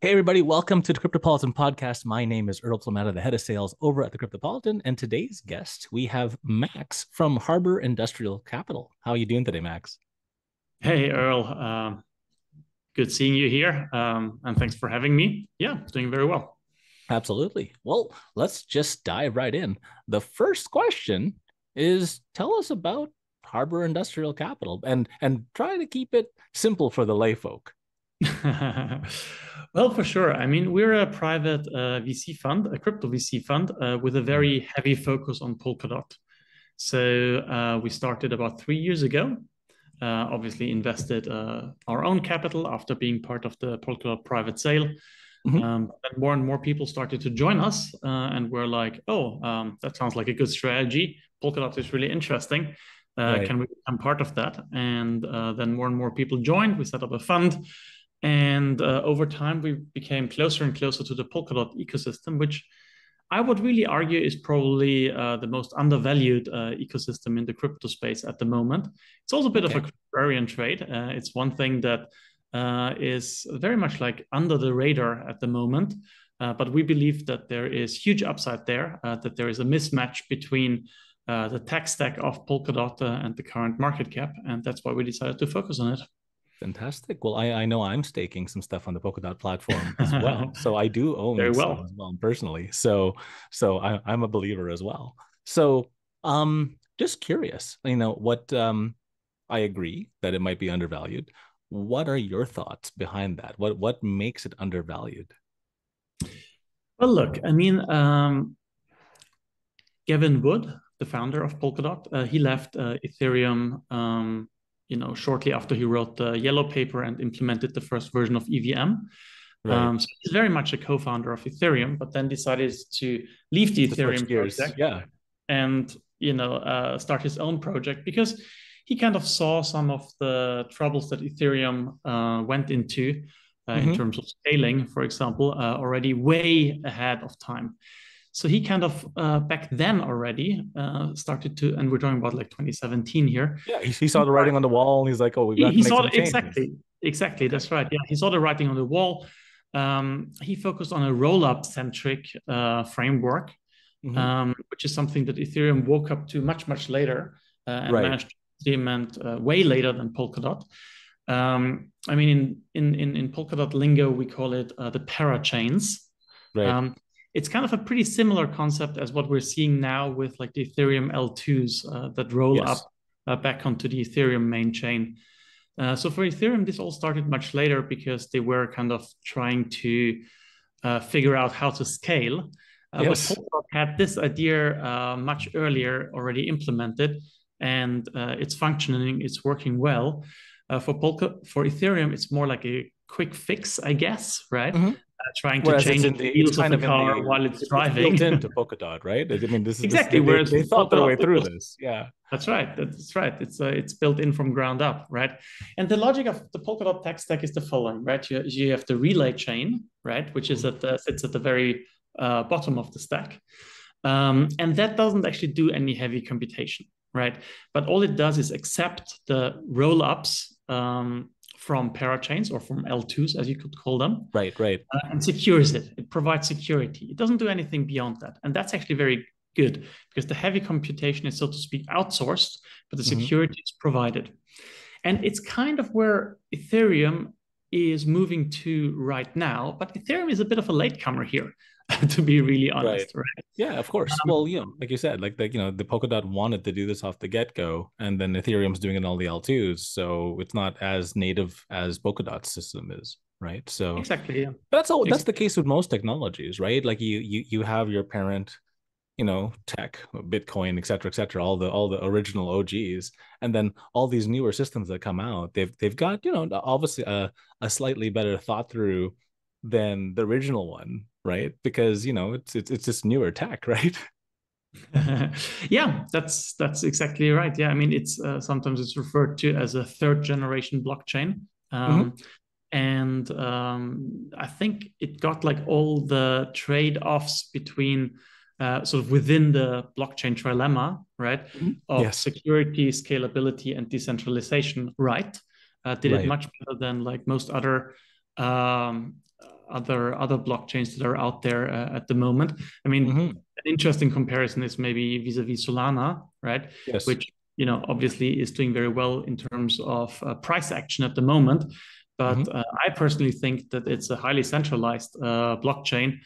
Hey, everybody, welcome to the Cryptopolitan podcast. My name is Earl Plomata, the head of sales over at the Cryptopolitan. And today's guest, we have Max from Harbour Industrial Capital. How are you doing today, Max? Hey, Earl. Good seeing you here. And thanks for having me. Yeah, doing very well. Absolutely. Well, let's just dive right in. The first question is tell us about Harbour Industrial Capital and try to keep it simple for the lay folk. Well, for sure. I mean, we're a private VC fund, a crypto VC fund with a Mm. very heavy focus on Polkadot. So we started about 3 years ago. Obviously, invested our own capital after being part of the Polkadot private sale. Mhm. Then more and more people started to join us, and we're like, "Oh, that sounds like a good strategy. Polkadot is really interesting. Right. Can we become part of that?" And then more and more people joined. We set up a fund, and over time, we became closer and closer to the Polkadot ecosystem, which I would really argue is probably the most undervalued ecosystem in the crypto space at the moment. It's also a bit of a Okay. contrarian trade. It's one thing that is very much like under the radar at the moment. But we believe that there is huge upside there, that there is a mismatch between the tech stack of Polkadot and the current market cap. And that's why we decided to focus on it. Fantastic. Well, I know I'm staking some stuff on the Polkadot platform as well. So I do Very own some well. as well personally. So I'm a believer as well. So just curious, what I agree that it might be undervalued. What are your thoughts behind that? What makes it undervalued? Well, look, I mean, Gavin Wood, the founder of Polkadot, he left Ethereum, shortly after he wrote the yellow paper and implemented the first version of EVM. Right. So he's very much a co-founder of Ethereum, but then decided to leave the To switch Ethereum gears. project Yeah. and start his own project because he kind of saw some of the troubles that Ethereum went into in Hmm. terms of scaling, for example, already way ahead of time. So he kind of back then already started to, and we're talking about like 2017 here. Yeah. He saw the writing on the wall and he's like, oh, we've got to He make saw some changes. exactly. Okay. That's right. Yeah, he saw the writing on the wall. He focused on a roll-up centric framework, Hmm. which is something that Ethereum woke up to much later and Right. managed to implement way later than Polkadot. I mean, in Polkadot lingo, we call it the parachains. Right. Um, it's kind of a pretty similar concept as what we're seeing now with like the Ethereum L2s that roll Yes. up back onto the Ethereum main chain. So for Ethereum, this all started much later because they were kind of trying to figure out how to scale. But Yes. Polkadot had this idea much earlier already implemented, and it's functioning, it's working well. For Ethereum, it's more like a quick fix, I guess, right? Hmm. Trying to Whereas change the it's wheels of kind the of in car the while it's it's built driving. into Polkadot, right? I mean, this Exactly. Whereas they with thought their way Polkadot, it through was this. Yeah. that's right. That's right. It's built in from ground up, right? And the logic of the Polkadot tech stack is the following, right? You have the relay chain, right, which is Mhm. sits at the very bottom of the stack, and that doesn't actually do any heavy computation, right? But all it does is accept the roll ups from parachains or from L2s, as you could call them, Right. Right. and secures it. It provides security. It doesn't do anything beyond that. And that's actually very good because the heavy computation is, so to speak, outsourced, but the Hmm. security is provided. And it's kind of where Ethereum is moving to right now. But Ethereum is a bit of a latecomer here, to be really Right. honest, right? Yeah, of course. Well, like you said, the Polkadot wanted to do this off the get-go, and then Ethereum's doing it in all the L2s, so it's not as native as Polkadot's system is, right? So Exactly. Yeah. that's the Exactly. case with most technologies, right? Like you have your parent, tech, Bitcoin, et cetera, all the original OGs, and then all these newer systems that come out, they've got, obviously a slightly better thought through than the original one, right? Because it's just newer tech, right? Yeah, that's exactly right. Yeah, I mean, it's sometimes it's referred to as a third generation blockchain. Hmm. Um, and I think it got like all the trade-offs between sort of within the blockchain trilemma, right, of Yes. security, scalability, and decentralization, right. Did it Right. much better than like most other other blockchains that are out there at the moment. I mean, Mm-hmm. an interesting comparison is maybe vis-a-vis Solana, right? Yes. Which obviously is doing very well in terms of price action at the moment. Mm-hmm. But I personally think that it's a highly centralized blockchain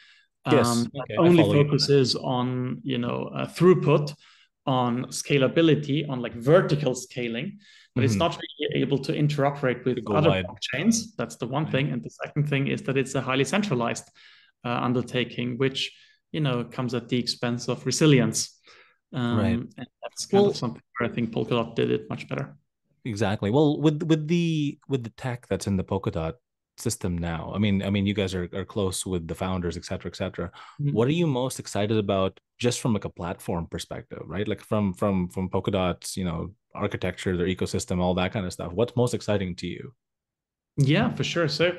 Yes. that Okay, I only follow you on that. focuses on throughput, on scalability, on like vertical scaling, but it's Mm-hmm. not really able to interoperate To with go other wide. blockchains. That's the one Right. thing. And the second thing is that it's a highly centralized undertaking, which comes at the expense of resilience. Right. And that's kind of Well, something where I think Polkadot did it much better. exactly. Well, with the tech that's in the Polkadot system now, I mean, you guys are close with the founders, et cetera, et cetera. What are Mm. you most excited about just from like a platform perspective, right? Like from Polkadot's, architecture, their ecosystem, all that kind of stuff. What's most exciting to you? Yeah, for sure. So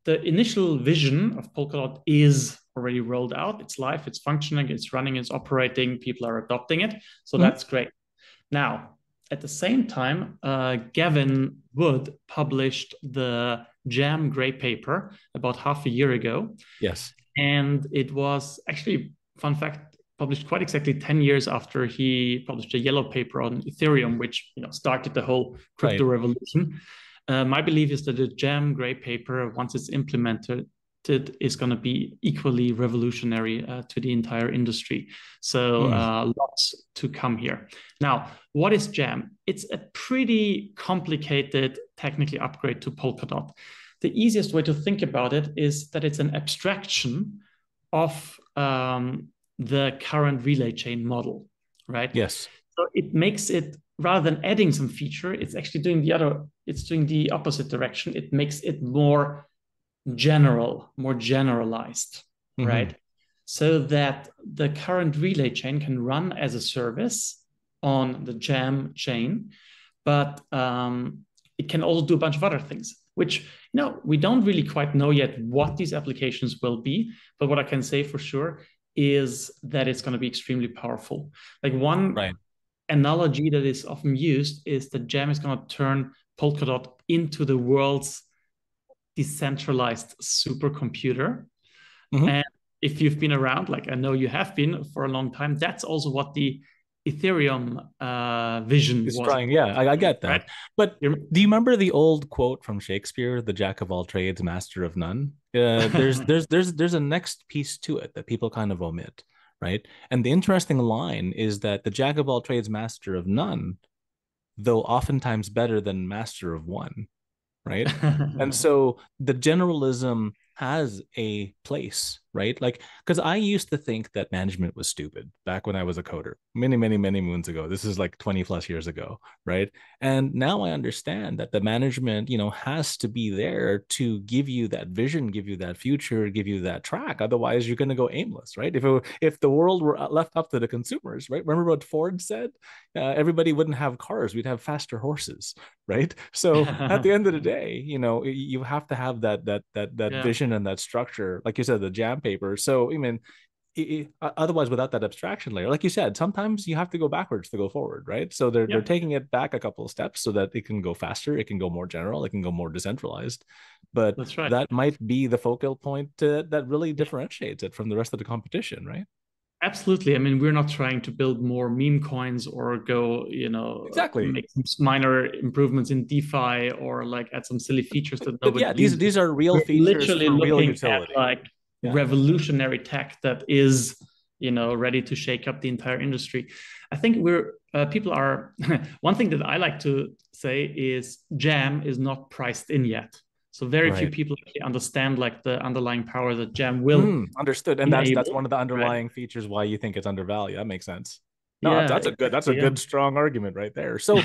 the initial vision of Polkadot is already rolled out. It's live, it's functioning, it's running, it's operating. People are adopting it. So Mhm. that's great. Now, at the same time, Gavin Wood published the Jam Gray paper about half a year ago. Yes. And it was actually, fun fact, published quite exactly 10 years after he published a yellow paper on Ethereum, which started the whole crypto Right. revolution. My belief is that the Jam Gray paper, once it's implemented, is going to be equally revolutionary to the entire industry. So Mm. lots to come here. Now, what is Jam? It's a pretty complicated technically upgrade to Polkadot. The easiest way to think about it is that it's an abstraction of the current relay chain model, right? Yes. So it makes it, rather than adding some feature, it's actually it's doing the opposite direction. It makes it more general, more generalized, Hmm. right? So that the current relay chain can run as a service on the Jam chain, but it can also do a bunch of other things, which we don't really quite know yet what these applications will be. But what I can say for sure is that it's going to be extremely powerful. Like one Right. analogy that is often used is that Jam is going to turn Polkadot into the world's decentralized supercomputer. Hmm. And if you've been around, like I know you have been for a long time, that's also what the Ethereum vision He's was, trying. Yeah, I get right? that. But You're... do you remember the old quote from Shakespeare, "The jack of all trades, master of none"? There's a next piece to it that people kind of omit, right? And the interesting line is that the jack of all trades, master of none, though oftentimes better than master of one, right? And so the generalism has a place, right? Like, because I used to think that management was stupid back when I was a coder many, many, many moons ago. This is like 20 plus years ago, right? And now I understand that the management, has to be there to give you that vision, give you that future, give you that track. Otherwise, you're going to go aimless, right? If the world were left up to the consumers, right? Remember what Ford said? Everybody wouldn't have cars; we'd have faster horses, right? So at the end of the day, you have to have that Yeah, vision and that structure, like you said, the jam paper. So I mean, otherwise, without that abstraction layer, like you said, sometimes you have to go backwards to go forward, right? So they're yeah, taking it back a couple of steps so that it can go faster, it can go more general, it can go more decentralized. But that's right. that might be the focal point that really differentiates it from the rest of the competition, right? Absolutely. I mean, we're not trying to build more meme coins or go, Exactly. make some minor improvements in DeFi or like add some silly features that But nobody yeah, these uses. these are real We're features literally for real looking at utility. like Yeah. revolutionary tech that is, ready to shake up the entire industry. I think people are, one thing that I like to say is Jam is not priced in yet. So very few Right. people actually understand like the underlying power that Jam will Understood. And that's enable, one of the right? underlying features why you think it's undervalued. That makes sense. No, that's, Yeah, that's a good that's a exactly. Yeah. good strong argument right there. So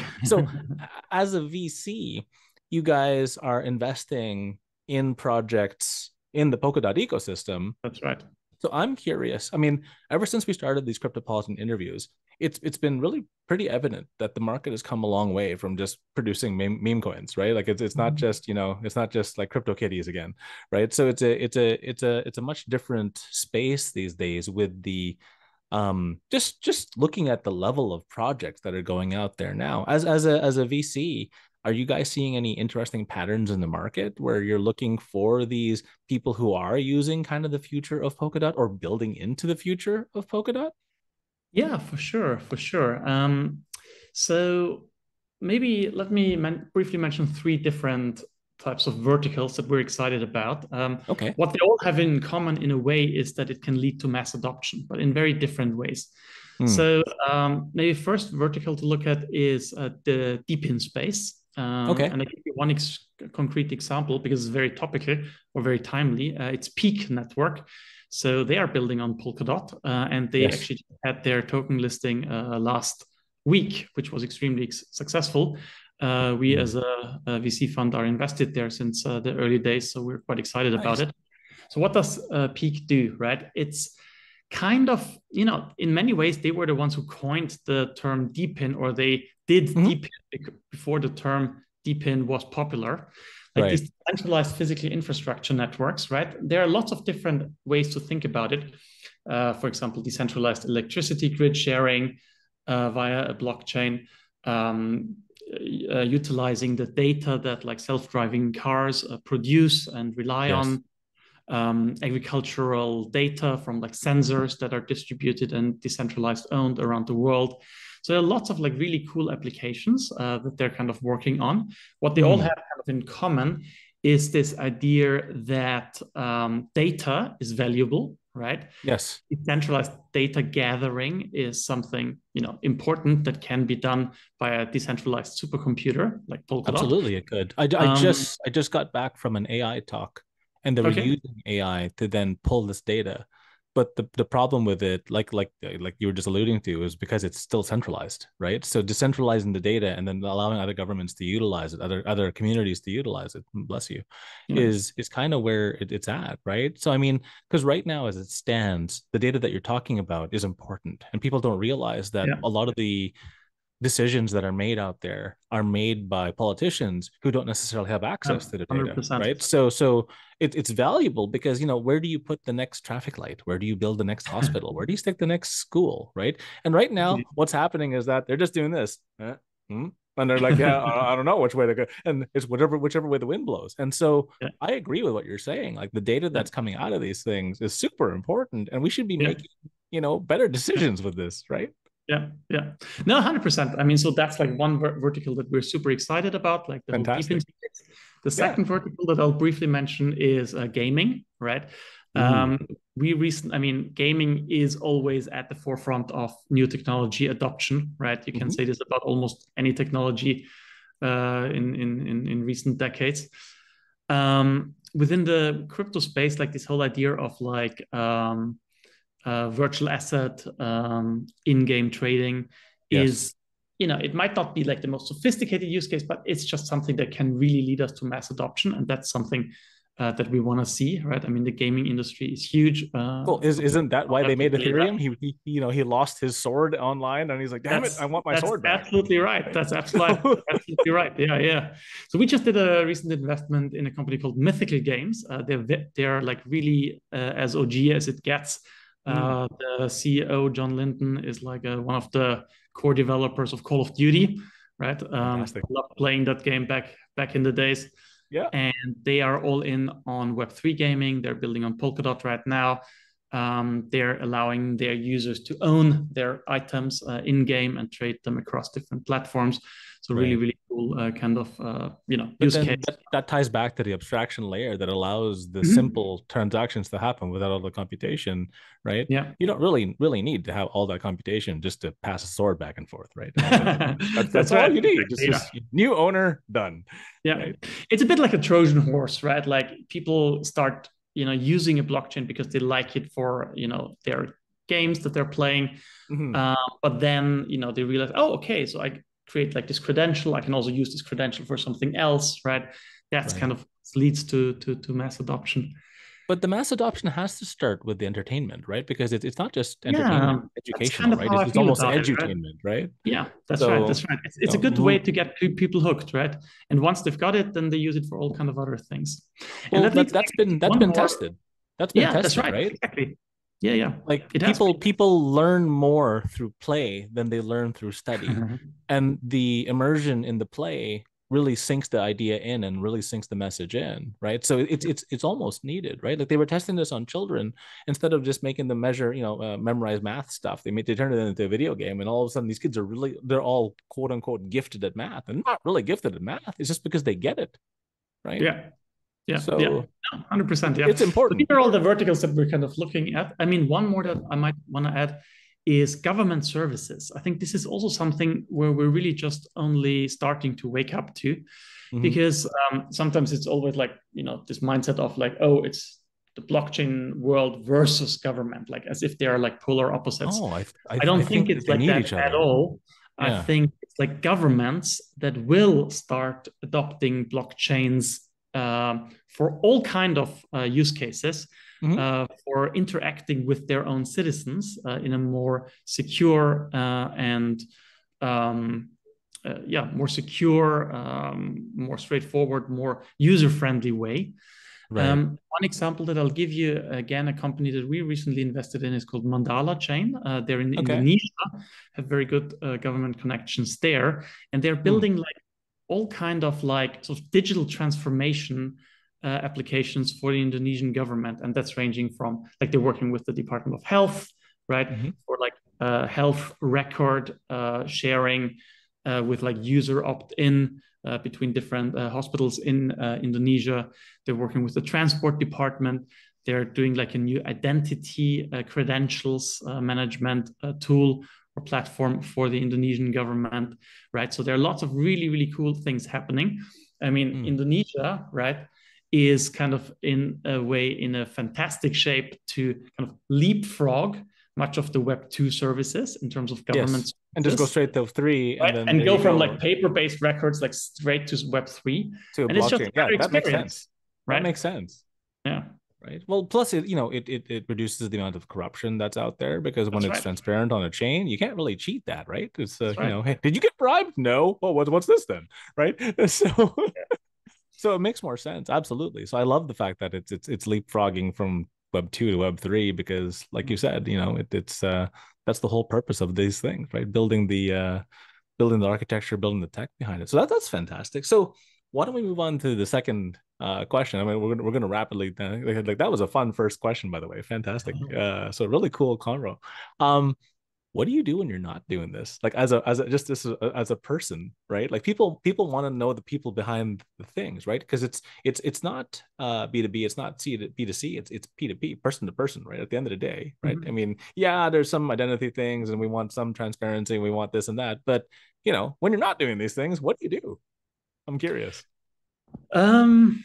as a VC, you guys are investing in projects in the Polkadot ecosystem. That's right. So I'm curious. I mean, ever since we started these Cryptopolitan interviews, it's been really pretty evident that the market has come a long way from just producing meme coins, right? Like it's not Mhm. just it's not just like crypto kitties again, right? So it's a much different space these days with the just looking at the level of projects that are going out there now. As a VC, Are you guys seeing any interesting patterns in the market where you're looking for these people who are using kind of the future of Polkadot or building into the future of Polkadot? Yeah, for sure, for sure. So maybe let me briefly mention three different types of verticals that we're excited about. Okay. What they all have in common, in a way, is that it can lead to mass adoption, but in very different ways. Hmm. So maybe first vertical to look at is the DePIN space. Okay. And I give you one concrete example because it's very topical or very timely. It's Peak Network. So they are building on Polkadot, and they Yes. actually had their token listing last week, which was extremely successful. We, Hmm. as a VC fund, are invested there since the early days, so we're quite excited about Nice. it. So, what does Peak do, right? It's kind of, in many ways, they were the ones who coined the term DePIN, or they did Hmm. DePIN before the term DePIN was popular. Like Right. these centralized physical infrastructure networks, right? There are lots of different ways to think about it. For example, decentralized electricity grid sharing via a blockchain, utilizing the data that like self-driving cars produce and rely Yes. on, agricultural data from like sensors that are distributed and decentralized owned around the world. So there are lots of like really cool applications that they're kind of working on. What they all Hmm. have kind of in common is this idea that data is valuable, right? Yes. Decentralized data gathering is something important that can be done by a decentralized supercomputer like Polkadot. Absolutely, it could. I Um, just got back from an AI talk, and they were okay. using AI to then pull this data. But the problem with it, like you were just alluding to, is because it's still centralized, right? So decentralizing the data and then allowing other governments to utilize it, other communities to utilize it, bless you, Yeah. is kind of where it's at, right? So I mean, because right now as it stands, the data that you're talking about is important, and people don't realize that Yeah. a lot of the decisions that are made out there are made by politicians who don't necessarily have access to the data, 100%. right? So it's valuable because, where do you put the next traffic light? Where do you build the next hospital? Where do you stick the next school, right? And right now what's happening is that they're just doing this. And they're like, yeah, I don't know which way to go, and it's whichever way the wind blows. And so Yeah. I agree with what you're saying. Like the data Yeah. that's coming out of these things is super important, and we should be Yeah. making better decisions with this, right? Yeah, yeah. No, 100%. I mean, so that's like one vertical that we're super excited about, like the whole deep Fantastic. interface. The Yeah. second vertical that I'll briefly mention is gaming, right? Ooh. Um, I mean, gaming is always at the forefront of new technology adoption, right? You can Mhm. say this about almost any technology in recent decades. Within the crypto space, like this whole idea of like virtual asset in-game trading Yes. is, it might not be like the most sophisticated use case, but it's just something that can really lead us to mass adoption, and that's something that we want to see, right? I mean, the gaming industry is huge. Well, isn't that why they Have to made play that. Ethereum? He lost his sword online, and he's like, "Damn it, I want my That's sword back." absolutely right. Right? That's absolutely right. Yeah, yeah. So we just did a recent investment in a company called Mythical Games. They're like really as OG as it gets. Mm, The CEO John Linton is like one of the core developers of Call of Duty, right? fantastic. Loved playing that game back in the days, Yeah. and they are all in on Web3 gaming. They're building on Polkadot right now. They're allowing their users to own their items in game and trade them across different platforms. So really, Right. really cool kind of But use then case. that ties back to the abstraction layer that allows the Mhm. simple transactions to happen without all the computation, right? Yeah. You don't really need to have all that computation just to pass a sword back and forth, right? I mean, that's That's all right. you need. Exactly. Yeah. Just new owner, done, Yeah. right? It's a bit like a Trojan horse, right? Like people start, using a blockchain because they like it for, their games that they're playing. Mhm. But then, they realize, oh, okay, so I create like this credential. I can also use this credential for something else, right? That's Right. kind of leads to mass adoption. But the mass adoption has to start with the entertainment, right? Because it's not just Yeah, entertainment, that's kind educational, of right? how I It's feel almost about it, right? edutainment, right? Yeah, that's right. So, That's right. It's a good way l- to get people hooked, right? And once they've got it, then they use it for all kind of other things. And well, that leads me to that's one been more. tested. That's been Yeah, that's tested, right. right? Exactly. Yeah, yeah. Like It has people learn more through play than they learn through study. been. And the immersion in the play really sinks the idea in and really sinks the message in, right? So it's almost needed, right? Like they were testing this on children instead of just making them measure, memorize math stuff. They turned it into a video game, and all of a sudden these kids are really, they're all quote unquote gifted at math, and not really gifted at math. It's just because they get it, right? Yeah. Yeah, yeah, So 100%. Yeah. it's So these important. are all the verticals that we're kind of looking at. I mean, one more that I might want to add is government services. I think this is also something where we're really just only starting to wake up to, Mm-hmm. because sometimes it's always like, this mindset of like, oh, it's the blockchain world versus government, like as if they are like polar opposites. Oh, I I don't think think it's that they like need that each at other. all. I Yeah. think it's like governments that will start adopting blockchains for all kind of use cases, Mm-hmm. for interacting with their own citizens in a more secure and more secure, more straightforward, more user-friendly way. Right. One example that I'll give you, again, a company that we recently invested in is called Mandala Chain. They're in Okay. Indonesia, have very good government connections there, and they're Hmm. building like all kind of like sort of digital transformation applications for the Indonesian government, and that's ranging from like they're working with the Department of Health, right, Mm-hmm. for like health record sharing with like user opt-in between different hospitals in Indonesia. They're working with the transport department. They're doing like a new identity credentials management tool or platform for the Indonesian government, right? So there are lots of really, really cool things happening. I mean, Mm. Indonesia, right, is kind of in a way in a fantastic shape to kind of leapfrog much of the Web2 services in terms of government Yes. And just go services, straight to 3, and right? then And there go you from like go paper-based records like straight to Web3. to a And it's just a blockchain. Yeah, better that makes experience, sense. That right? makes sense. Yeah, Right. Well, plus it reduces the amount of corruption that's out there, because when that's it's right. transparent on a chain, you can't really cheat that, right? It's That's right. hey, did you get bribed? No. Well, what's this then? Right. So Yeah. so it makes more sense. Absolutely. So I love the fact that it's leapfrogging from Web 2 to Web 3, because like you said, it's that's the whole purpose of these things, right? Building the architecture, building the tech behind it. So that's fantastic. So why don't we move on to the second question? I mean, we're gonna rapidly like that was a fun first question, by the way. Fantastic. So really cool convo. What do you do when you're not doing this? Like as a person, right? Like people want to know the people behind the things, right? Because it's not B2B, it's not B2C, it's P2P, person to person, right? At the end of the day, right? I Mhm. mean, yeah, there's some identity things, and we want some transparency, and we want this and that, but when you're not doing these things, what do you do? I'm curious. Um,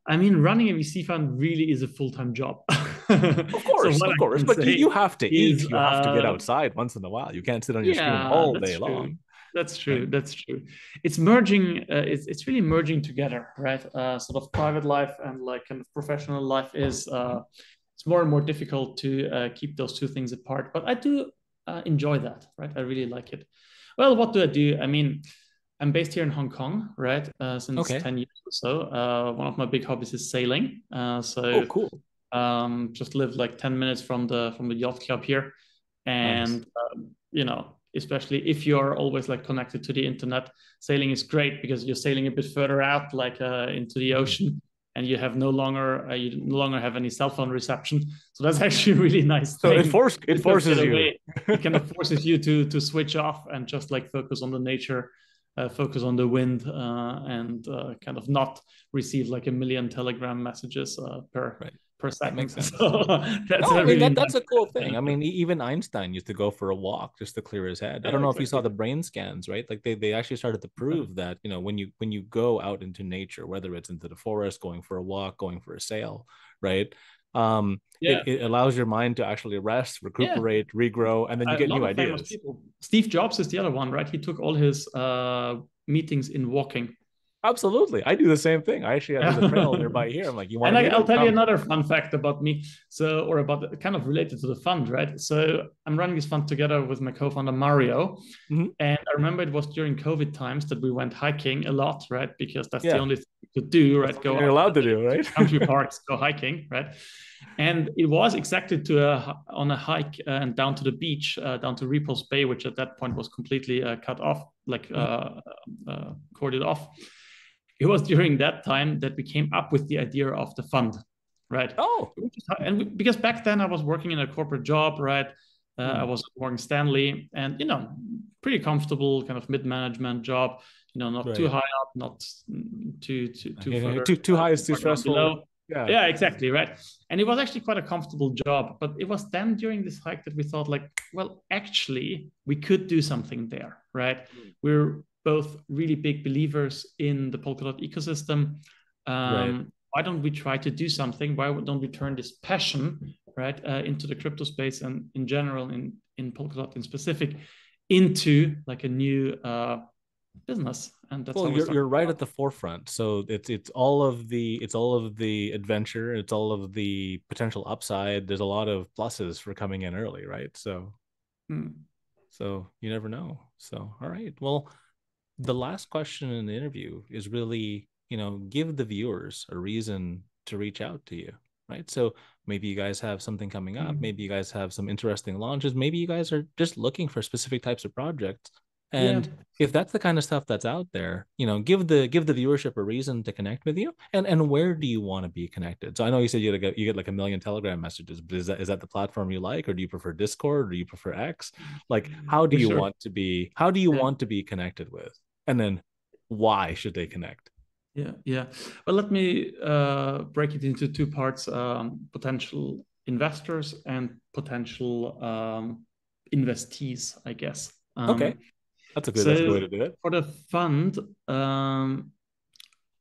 I mean, running a VC fund really is a full-time job. So what Of I course, can but you say have to eat. is, You have to get outside once in a while. You can't sit on your screen yeah, all that's day true. long, That's true. right? That's true. It's merging. It's really merging together, right? Sort of private life and like kind of professional life is. It's more and more difficult to keep those two things apart. But I do enjoy that, right? I really like it. Well, what do I do? I mean, I'm based here in Hong Kong, right? Since Okay. 10 years or so. One of my big hobbies is sailing. Oh, So cool. just live like 10 minutes from the yacht club here. Nice. And especially if you're always like connected to the internet, sailing is great because you're sailing a bit further out, like into the Mhm. ocean, and you no longer have any cell phone reception. So that's actually a really nice So thing it to just get forces you. away. It kind of forces you to switch off and just like focus on the nature, focus on the wind, and kind of not receive like a million telegram messages Right. per That second. makes sense. So that's No, I a mean really that's nice a cool thing. I benefit. mean, even Einstein used to go for a walk just to clear his head. I Yeah, don't know if you saw exactly. the brain scans, right? Like they actually started to prove that, when you go out into nature, whether it's into the forest, going for a walk, going for a sail, right? Yeah, It allows your mind to actually rest, yeah. recuperate, regrow, and then you A get lot new of famous ideas. people. Steve Jobs is the other one, right? He took all his meetings in walking. Absolutely. I do the same thing. I actually have there's a trail nearby here. I'm like, you want And to meet I'll him? tell you Come. another fun fact about me. So, or about kind of related to the fund, right? So, I'm running this fund together with my co-founder Mario, Mhm. and I remember it was during COVID times that we went hiking a lot, right? Because that's the Yeah. only thing could do, That's right? something Go you're out allowed to do, to right? country parks, go hiking, right? And it was exactly on a hike and down to the beach, down to Repulse Bay, which at that point was completely cut off, like corded off. It was during that time that we came up with the idea of the fund, right? Oh. And because back then I was working in a corporate job, right? I was at Morgan Stanley, and pretty comfortable, kind of mid-management job. Not too Right. high up, not too Okay. further Too high is too down stressful. below. Yeah. Yeah, exactly, right. And it was actually quite a comfortable job. But it was then during this hike that we thought, like, well, actually, we could do something there, right? We're both really big believers in the Polkadot ecosystem. Right. Why don't we try to do something? Why don't we turn this passion, right, into the crypto space and in general, in Polkadot in specific, into like a new business? And that's Well, how we started. you're right at the forefront. So it's all of the adventure, it's all of the potential upside. There's a lot of pluses for coming in early, right? So Hmm. so you never know. So all right. Well, the last question in the interview is really, give the viewers a reason to reach out to you, right? So maybe you guys have something coming up, Hmm. maybe you guys have some interesting launches, maybe you guys are just looking for specific types of projects. Yeah. And if that's the kind of stuff that's out there, give the viewership a reason to connect with you. And where do you want to be connected? So I know you said you get like a million Telegram messages, but is that the platform you like, or do you prefer Discord, or do you prefer X? Like, For sure. how do you Yeah. want to be connected with? And then why should they connect? Yeah, yeah. Well, let me break it into two parts: potential investors and potential investees, I guess. Okay, that's a good way So to do it. for the fund,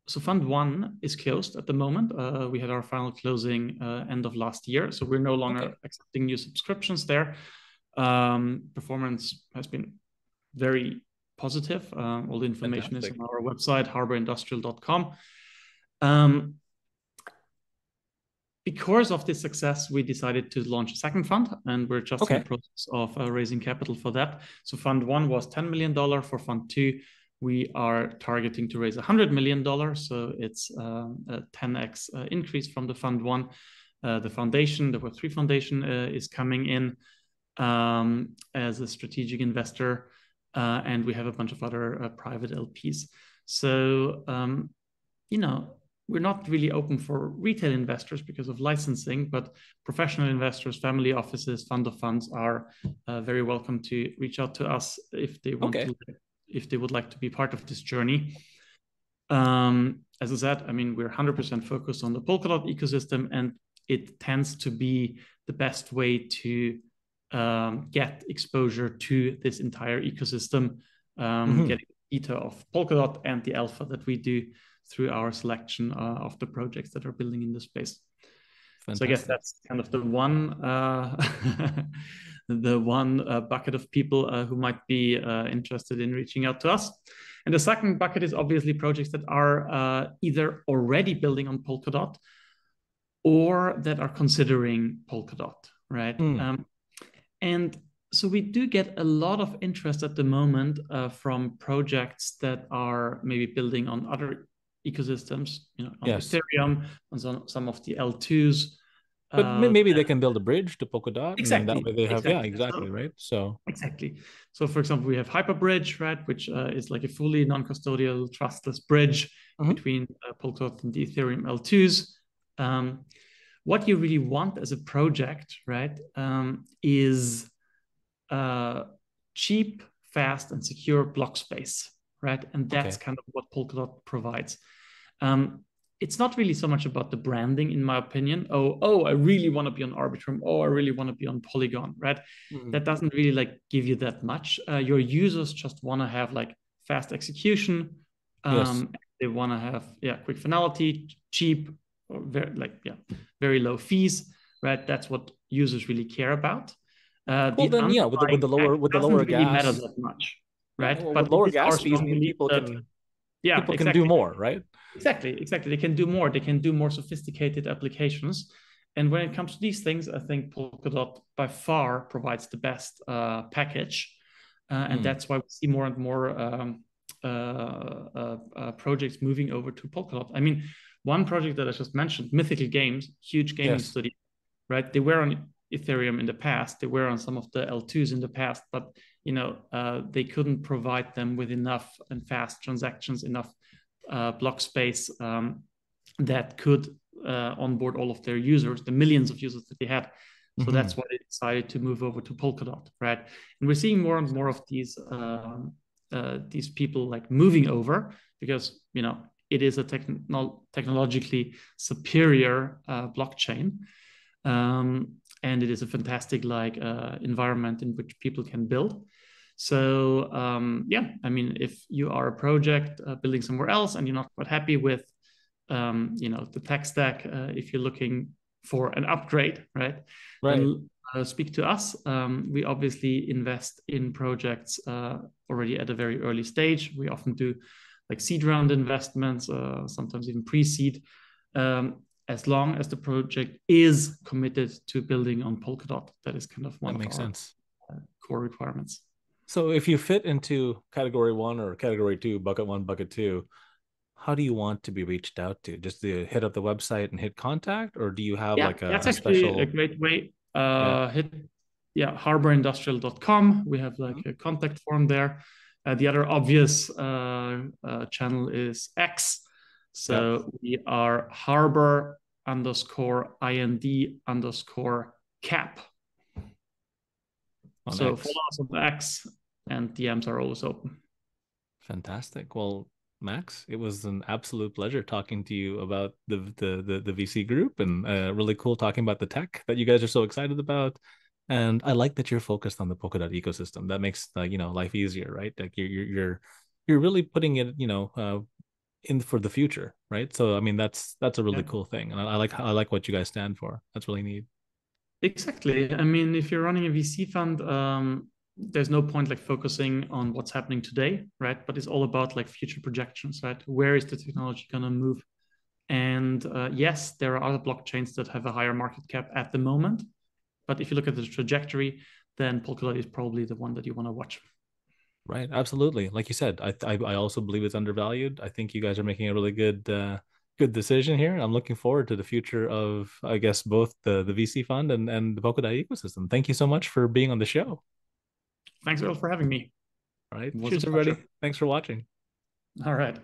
so Fund One is closed at the moment. We had our final closing end of last year, so we're no Okay, longer accepting new subscriptions there. Performance has been very positive. All the information is fantastic. on our website, harbourindustrial.com. Um, because of this success, we decided to launch a second fund, and we're just in the Okay, process of raising capital for that. So Fund One was $10 million. For Fund Two, we are targeting to raise $100 million. So it's a 10x increase from the Fund One. The foundation, the Web3 Foundation, is coming in as a strategic investor, and we have a bunch of other private LPs. So, we're not really open for retail investors because of licensing, but professional investors, family offices, fund of funds are very welcome to reach out to us if they okay. if they would like to be part of this journey. As I said, I mean, we're 100% focused on the Polkadot ecosystem, and it tends to be the best way to get exposure to this entire ecosystem, Mm-hmm. getting the beta of Polkadot and the alpha that we do through our selection of the projects that are building in the space. So I guess Fantastic. that's kind of the one bucket of people who might be interested in reaching out to us. And the second bucket is obviously projects that are either already building on Polkadot or that are considering Polkadot, right? Mm. And so we do get a lot of interest at the moment from projects that are maybe building on other ecosystems, on Yes, Ethereum, on some of the L2s. but Uh, maybe they can build a bridge to Polkadot, and then that exactly, way they have, yeah, exactly. exactly, right? So, Exactly. So, for example, we have Hyperbridge, right, which is like a fully non-custodial, trustless bridge mhm. between Polkadot and the Ethereum L2s. What you really want as a project, right, is cheap, fast, and secure block space, right? And that's Okay. kind of what Polkadot provides. It's not really so much about the branding, in my opinion. Oh, I really want to be on Arbitrum. Oh, I really want to be on Polygon, right? Mhm. That doesn't really like give you that much. Your users just want to have like fast execution. Yes. They want to have quick finality, cheap, or very low fees, right? That's what users really care about. Well, The then, yeah, underlying tech with the doesn't lower really matter gas, that much, yeah, right? well, with But it lower is our gas fees strong mean belief that, yeah, people can do exactly, more, right? exactly. They can do more. They can do more sophisticated applications. And when it comes to these things, I think Polkadot by far provides the best package. And Mm. that's why we see more and more projects moving over to Polkadot. I mean, one project that I just mentioned, Mythical Games, huge gaming Yes. studio, right? They were on Ethereum in the past. They were on some of the L2s in the past, but they couldn't provide them with enough and fast transactions, enough block space that could onboard all of their users, the millions of users that they had. So that's why they decided to move over to Polkadot, right? And we're seeing more and more of these people like moving over because it is a technologically superior blockchain, and it is a fantastic environment in which people can build. So I mean, if you are a project building somewhere else and you're not quite happy with the tech stack, if you're looking for an upgrade, right? Right. Then speak to us. We obviously invest in projects already at a very early stage. We often do like seed round investments, sometimes even pre-seed, as long as the project is committed to building on Polkadot. That is kind of one of our core requirements. So if you fit into category 1 or category 2, bucket 1, bucket 2, how do you want to be reached out to? Just to hit up the website and hit contact, or do you have like that's a actually special? a great way. Hit harbourindustrial.com. We have like a contact form there. The other obvious channel is X. So we are Harbour_IND_cap. So X. follow us on X, and DMs are always open. Fantastic. Well, Max, it was an absolute pleasure talking to you about the VC group, and really cool talking about the tech that you guys are so excited about. And I like that you're focused on the Polkadot ecosystem. That makes life easier, right? Like you're really putting it in for the future, right? So I mean that's a really cool thing, and I like what you guys stand for. That's really neat. Exactly. I mean, if you're running a VC fund, there's no point like focusing on what's happening today, right? But it's all about like future projections, right? Where is the technology going to move? And yes, there are other blockchains that have a higher market cap at the moment. But if you look at the trajectory, then Polkadot is probably the one that you want to watch. Right. Absolutely. Like you said, I also believe it's undervalued. I think you guys are making a really good decision here. I'm looking forward to the future of, I guess, both the VC fund and the Polkadot ecosystem. Thank you so much for being on the show. Thanks, Earl, for having me. All right. Cheers, everybody. Thanks for watching. All right.